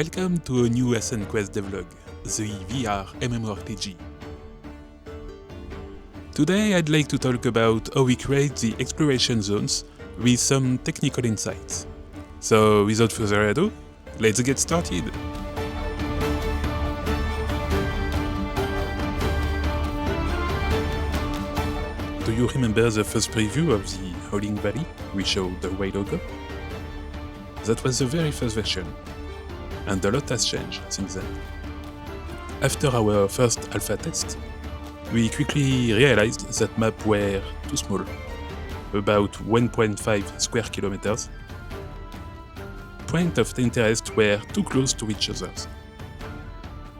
Welcome to a new Ascent Quest devlog, the VR-MMORPG. Today I'd like to talk about how we create the exploration zones with some technical insights. So without further ado, let's get started! Do you remember the first preview of the Howling Valley we showed a while ago? That was the very first version, and a lot has changed since then. After our first alpha test, we quickly realized that maps were too small, about 1.5 square kilometers. Points of interest were too close to each other,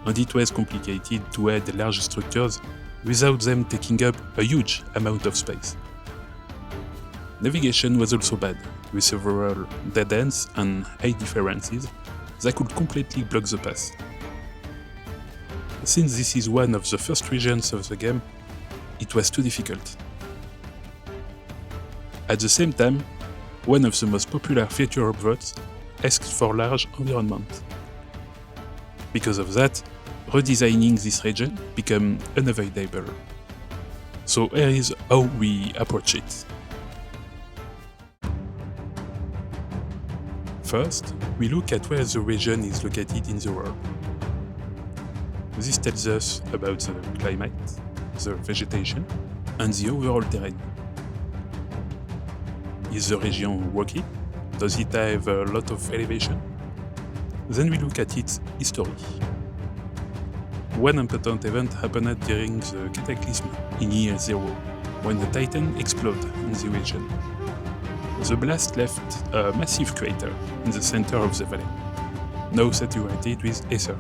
and it was complicated to add large structures without them taking up a huge amount of space. Navigation was also bad, with several dead ends and height differences that could completely block the path. Since this is one of the first regions of the game, it was too difficult. At the same time, one of the most popular feature upvotes asked for large environment. Because of that, redesigning this region became unavoidable. So here is how we approach it. First, we look at where the region is located in the world. This tells us about the climate, the vegetation, and the overall terrain. Is the region rocky? Does it have a lot of elevation? Then we look at its history. One important event happened during the Cataclysm in year 0, when the Titan exploded in the region. The blast left a massive crater in the center of the valley, now saturated with ether.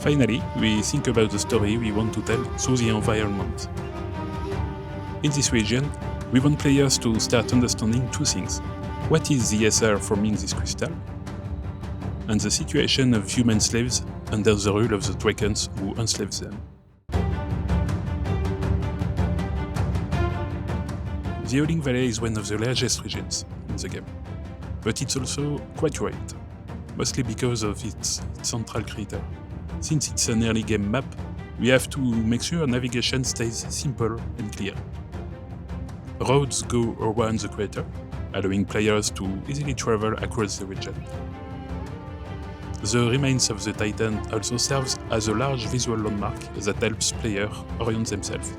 Finally, we think about the story we want to tell through the environment. In this region, we want players to start understanding two things. What is the ether forming this crystal? And the situation of human slaves under the rule of the dragons who enslave them. The Howling Valley is one of the largest regions in the game, but it's also quite rare, mostly because of its central crater. Since it's an early game map, we have to make sure navigation stays simple and clear. Roads go around the crater, allowing players to easily travel across the region. The remains of the Titan also serves as a large visual landmark that helps players orient themselves.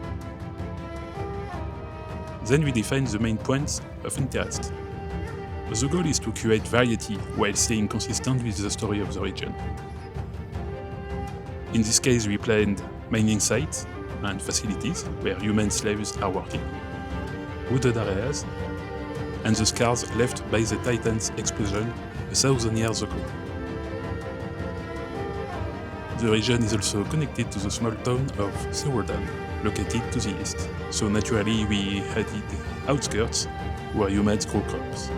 Then we define the main points of interest. The goal is to create variety while staying consistent with the story of the region. In this case, we planned mining sites and facilities where human slaves are working, wooded areas, and the scars left by the Titan's explosion 1,000 years ago. The region is also connected to the small town of Kerohan, located to the east, so naturally we added outskirts where humans grow crops.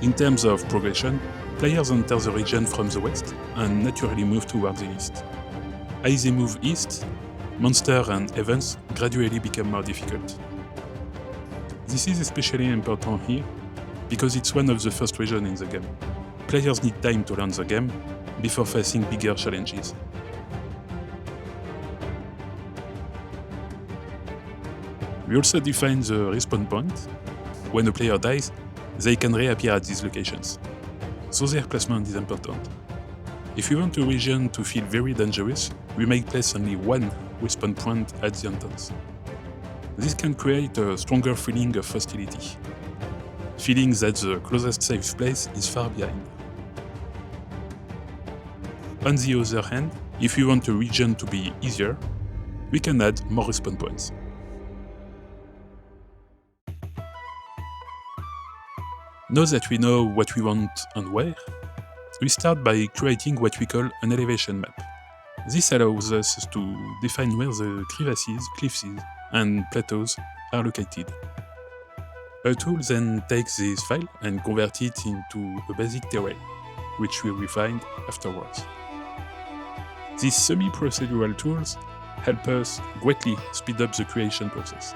In terms of progression, players enter the region from the west and naturally move towards the east. As they move east, monsters and events gradually become more difficult. This is especially important here because it's one of the first regions in the game. Players need time to learn the game before facing bigger challenges. We also define the respawn point. When a player dies, they can reappear at these locations, so their placement is important. If we want a region to feel very dangerous, we may place only one respawn point at the entrance. This can create a stronger feeling of hostility, feeling that the closest safe place is far behind. On the other hand, if we want a region to be easier, we can add more respawn points. Now that we know what we want and where, we start by creating what we call an elevation map. This allows us to define where the crevasses, cliffs, and plateaus are located. A tool then takes this file and converts it into a basic terrain, which we refine afterwards. These semi-procedural tools help us greatly speed up the creation process,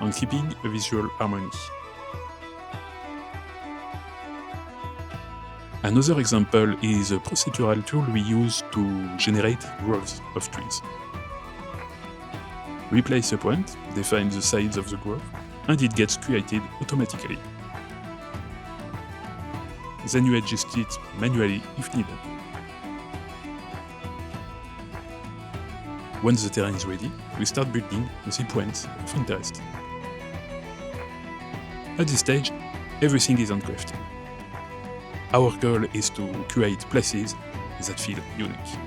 and keeping a visual harmony. Another example is a procedural tool we use to generate growths of trees. We place a point, define the size of the growth, and it gets created automatically. Then you adjust it manually if needed. Once the terrain is ready, we start building the points of interest. At this stage, everything is handcrafted. Our goal is to create places that feel unique.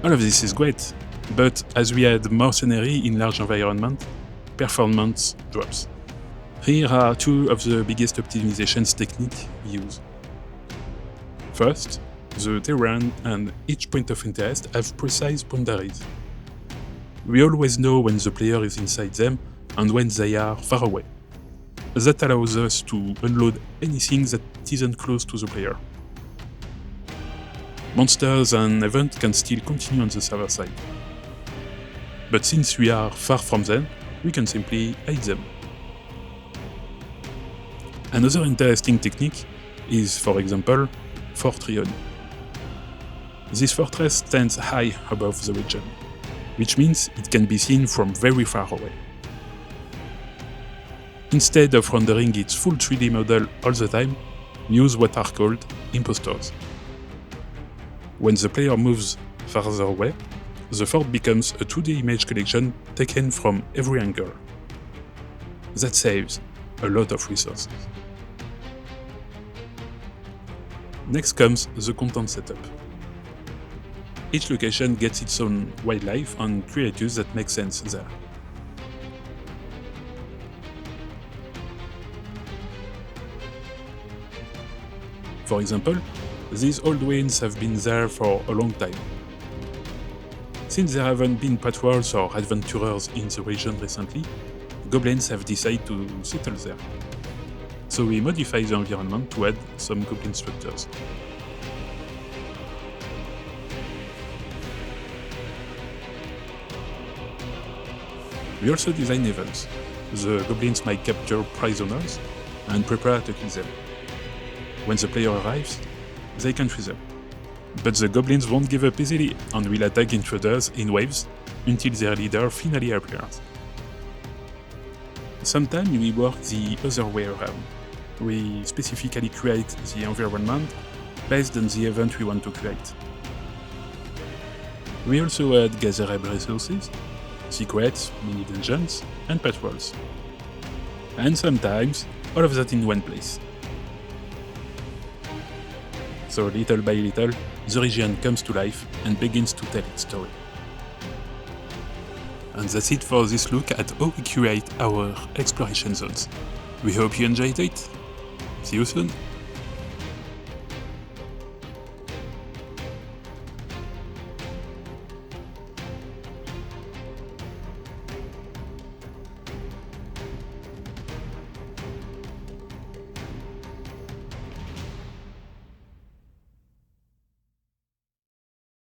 All of this is great, but as we add more scenery in large environment, performance drops. Here are two of the biggest optimizations techniques we use. First, the terrain and each point of interest have precise boundaries. We always know when the player is inside them and when they are far away. That allows us to unload anything that isn't close to the player. Monsters and events can still continue on the server side. But since we are far from them, we can simply hide them. Another interesting technique is, for example, Fortrion. This fortress stands high above the region, which means it can be seen from very far away. Instead of rendering its full 3D model all the time, we use what are called imposters. When the player moves farther away, the fort becomes a 2D image collection taken from every angle. That saves a lot of resources. Next comes the content setup. Each location gets its own wildlife and creatures that make sense there. For example, these old ruins have been there for a long time. Since there haven't been patrols or adventurers in the region recently, goblins have decided to settle there. So we modify the environment to add some goblin structures. We also design events. The goblins might capture prisoners and prepare to kill them. When the player arrives, they can free them. But the goblins won't give up easily and will attack intruders in waves until their leader finally appears. Sometimes we work the other way around. We specifically create the environment based on the event we want to create. We also add gatherable resources, secrets, mini dungeons, and patrols. And sometimes all of that in one place. So little by little, the region comes to life and begins to tell its story. And that's it for this look at how we curate our exploration zones. We hope you enjoyed it. See you soon!